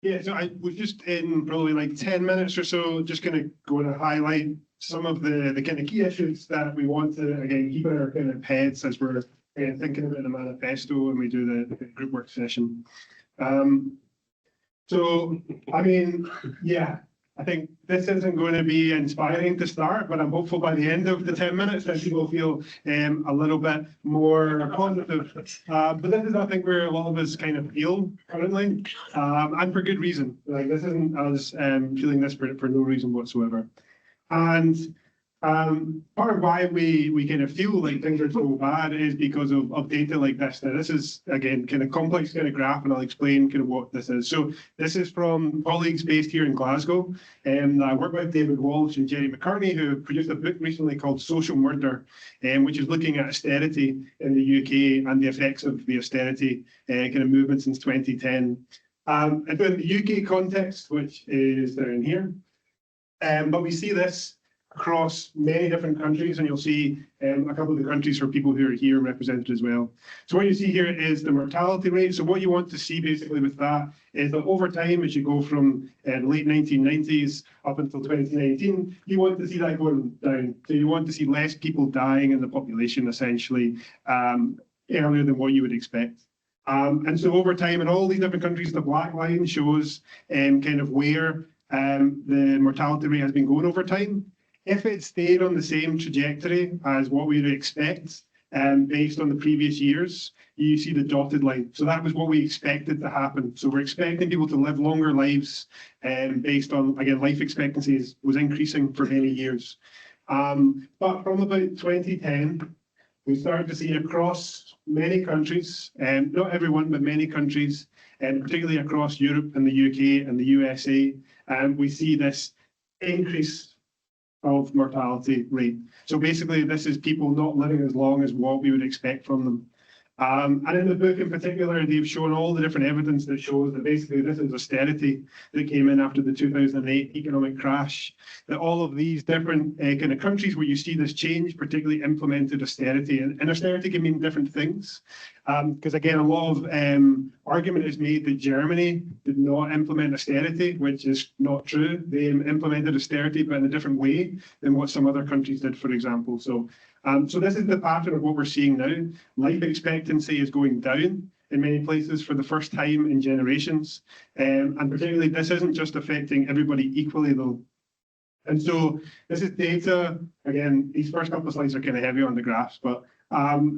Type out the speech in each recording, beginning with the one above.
Yeah, so I was just in probably like 10 minutes or so, just going to highlight some of the kind of key issues that we want to, again, keep in our kind of heads as we're thinking about the manifesto and we do the group work session. So, I mean, yeah, I think this isn't going to be inspiring to start, but I'm hopeful by the end of the 10 minutes that people feel a little bit more positive. But this is, I think, where a lot of us kind of feel currently, and for good reason. Like, this isn't us feeling this for no reason whatsoever. And part of why we kind of feel like things are so bad is because of data like this. Now, this is, again, kind of complex kind of graph, and I'll explain kind of what this is. So this is from colleagues based here in Glasgow. I work with David Walsh and Jerry McCartney, who produced a book recently called Social Murder, which is looking at austerity in the UK and the effects of the austerity kind of movement since 2010. And in the UK context, which is down here, but we see this across many different countries, and you'll see a couple of the countries for people who are here represented as well. So what you see here is the mortality rate. So what you want to see basically with that is that over time, as you go from the late 1990s up until 2019, you want to see that going down. So you want to see less people dying in the population, essentially, earlier than what you would expect. And so over time, in all these different countries, the black line shows kind of where the mortality rate has been going over time. If it stayed on the same trajectory as what we would expect based on the previous years, you see the dotted line. So that was what we expected to happen. So we're expecting people to live longer lives based on, again, life expectancy was increasing for many years. But from about 2010, we started to see across many countries, not everyone, but many countries, and particularly across Europe and the UK and the USA, we see this increase of mortality rate. So basically, this is people not living as long as what we would expect from them. And in the book in particular, they've shown all the different evidence that shows that basically this is austerity that came in after the 2008 economic crash, that all of these different kind of countries where you see this change particularly implemented austerity. And austerity can mean different things. Because again, a lot of argument is made that Germany did not implement austerity, which is not true. They implemented austerity, but in a different way than what some other countries did, for example. So this is the pattern of what we're seeing now. Life expectancy is going down in many places for the first time in generations. And particularly, this isn't just affecting everybody equally, though. And so this is data. Again, these first couple of slides are kind of heavy on the graphs, but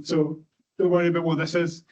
so don't worry about what this is.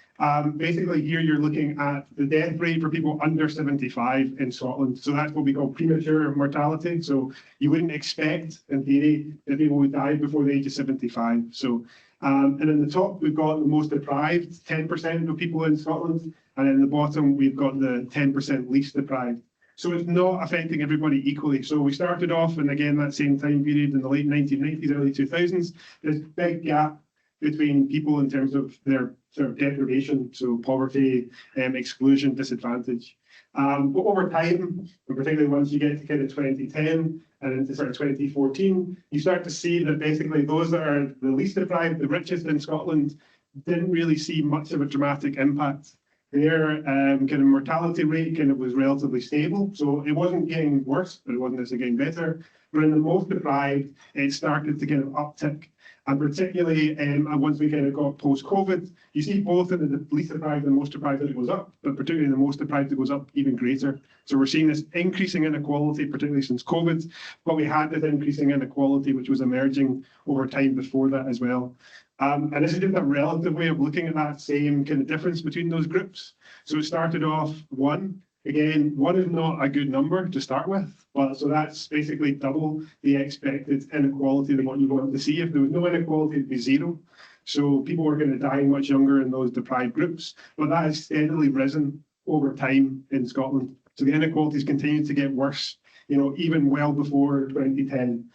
Basically, here you're looking at the death rate for people under 75 in Scotland. So that's what we call premature mortality. So you wouldn't expect, in theory, that people would die before the age of 75. So, and in the top, we've got the most deprived, 10% of people in Scotland. And in the bottom, we've got the 10% least deprived. So it's not affecting everybody equally. So we started off, and again, that same time period in the late 1990s, early 2000s, this big gap between people in terms of their sort of deprivation, so poverty, exclusion, disadvantage. But over time, and particularly once you get to kind of 2010 and into sort of 2014, you start to see that basically those that are the least deprived, the richest in Scotland, didn't really see much of a dramatic impact. Their kind of mortality rate kind of was relatively stable, so it wasn't getting worse, but it wasn't necessarily getting better. But in the most deprived, it started to kind of uptick. And particularly once we kind of got post-COVID, you see both in the least deprived and most deprived that it goes up, but particularly in the most deprived it goes up even greater. So we're seeing this increasing inequality, particularly since COVID, but we had this increasing inequality which was emerging over time before that as well. And this is just a relative way of looking at that same kind of difference between those groups. So it started off 1. Again, 1 is not a good number to start with, but so that's basically double the expected inequality than what you want to see. If there was no inequality, it'd be 0. So people were going to die much younger in those deprived groups, but that has steadily risen over time in Scotland. So the inequalities continue to get worse, you know, even well before 2010,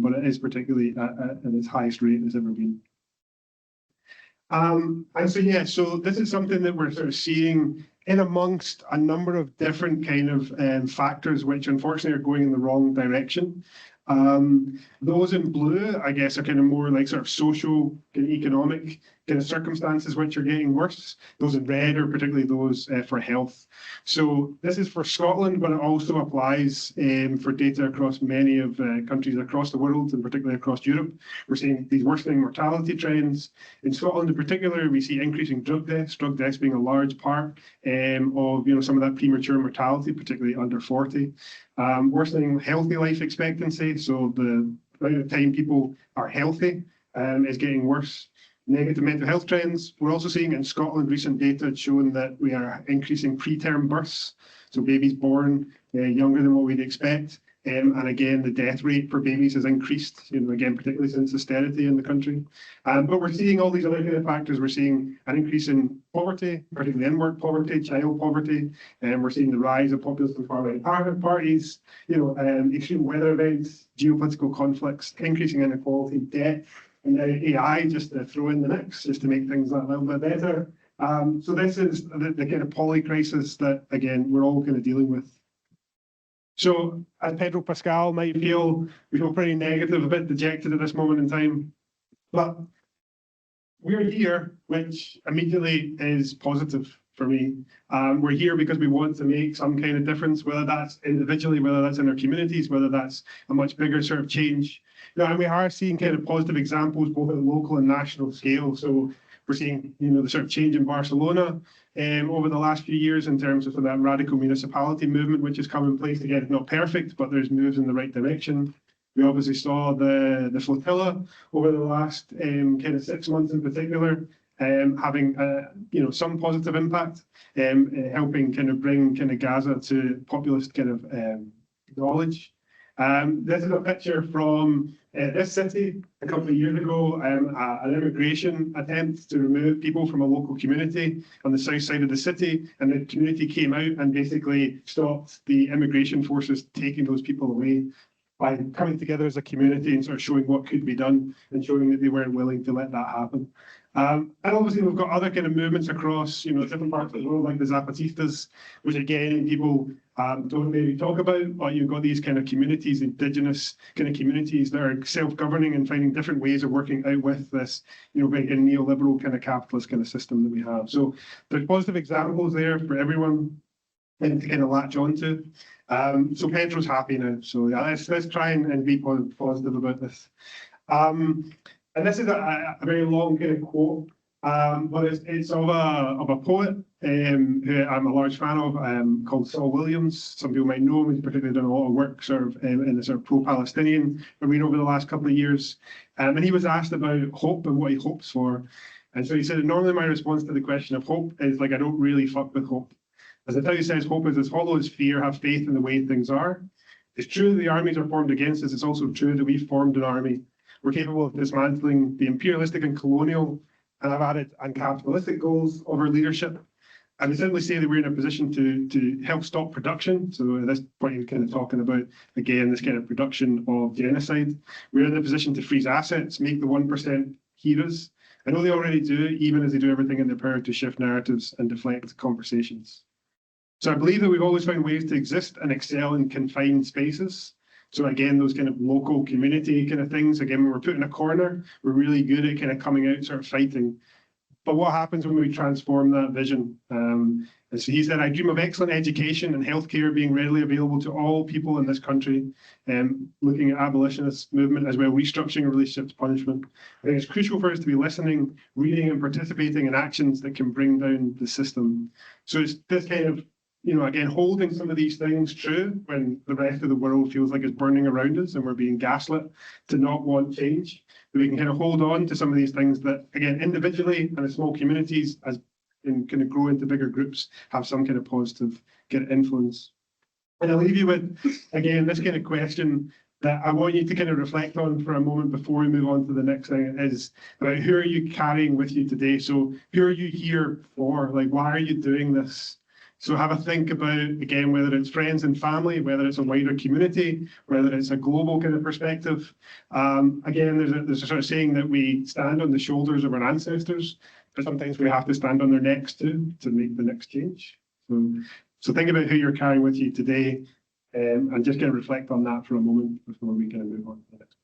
but it is particularly at its highest rate it's ever been. And so, yeah, so this is something that we're sort of seeing in amongst a number of different kind of factors, which unfortunately are going in the wrong direction. Those in blue, I guess, are kind of more like sort of social and economic kind of circumstances which are getting worse. Those in red are particularly those for health. So this is for Scotland, but it also applies for data across many of countries across the world, and particularly across Europe. We're seeing these worsening mortality trends. In Scotland in particular, we see increasing drug deaths being a large part of some of that premature mortality, particularly under 40. Worsening healthy life expectancy, so the amount of time people are healthy is getting worse. Negative mental health trends. We're also seeing in Scotland recent data showing that we are increasing preterm births, so babies born younger than what we'd expect. And again, the death rate for babies has increased, again, particularly since austerity in the country. But we're seeing all these other kind of factors. We're seeing an increase in poverty, particularly in-work poverty, child poverty, and we're seeing the rise of populist and far-right parties, extreme weather events, geopolitical conflicts, increasing inequality, debt, and now AI just to throw in the mix, just to make things that little bit better. So this is the kind of poly crisis that, again, we're all kind of dealing with. So as Pedro Pascal might feel, we feel pretty negative, a bit dejected at this moment in time. But we're here, which immediately is positive for me. We're here because we want to make some kind of difference, whether that's individually, whether that's in our communities, whether that's a much bigger sort of change. And we are seeing kind of positive examples, both at the local and national scale. So we're seeing, the sort of change in Barcelona over the last few years in terms of that radical municipality movement, which has come in place. Again, it's not perfect, but there's moves in the right direction. We obviously saw the flotilla over the last kind of 6 months in particular, having some positive impact, helping kind of bring kind of Gaza to populist kind of knowledge. This is a picture from this city a couple of years ago, an immigration attempt to remove people from a local community on the south side of the city, and the community came out and basically stopped the immigration forces taking those people away by coming together as a community and sort of showing what could be done and showing that they weren't willing to let that happen. And obviously we've got other kind of movements across, different parts of the world, like the Zapatistas, which again, people don't maybe talk about, but you've got these kind of communities, indigenous kind of communities that are self-governing and finding different ways of working out with this, very kind of neoliberal kind of capitalist kind of system that we have. So there's positive examples there for everyone and to kind of latch onto. So Pedro's happy now. So yeah, let's try and be positive about this. And this is a very long kind of quote, but it's of a poet who I'm a large fan of, called Saul Williams. Some people might know him. He's particularly done a lot of work sort of in the sort of pro-Palestinian arena over the last couple of years. And he was asked about hope and what he hopes for. And so he said, normally my response to the question of hope is like, I don't really fuck with hope. As the title says, hope is as hollow as fear, have faith in the way things are. It's true that the armies are formed against us. It's also true that we've formed an army. We're capable of dismantling the imperialistic and colonial, and I've added, and capitalistic goals of our leadership. I would simply say that we're in a position to help stop production. So at this point, you're kind of talking about, again, this kind of production of genocide. We're in a position to freeze assets, make the 1% heroes. I know they already do, even as they do everything in their power to shift narratives and deflect conversations. So I believe that we've always found ways to exist and excel in confined spaces. So again, those kind of local community kind of things, again, when we're put in a corner, we're really good at kind of coming out, sort of fighting. But what happens when we transform that vision? And so he said, I dream of excellent education and healthcare being readily available to all people in this country, looking at abolitionist movement as well, restructuring a relationship to punishment. I think it's crucial for us to be listening, reading and participating in actions that can bring down the system. So it's this kind of, again, holding some of these things true when the rest of the world feels like it's burning around us and we're being gaslit to not want change. That we can kind of hold on to some of these things that, again, individually and in small communities, as in kind of grow into bigger groups, have some kind of positive kind of influence. And I'll leave you with, again, this kind of question that I want you to kind of reflect on for a moment before we move on to the next thing, is about who are you carrying with you today? So who are you here for? Like, why are you doing this? So have a think about, again, whether it's friends and family, whether it's a wider community, whether it's a global kind of perspective. Again, there's a sort of saying that we stand on the shoulders of our ancestors, but sometimes we have to stand on their necks too to make the next change. So think about who you're carrying with you today. And just going to reflect on that for a moment before we kind of move on to the next.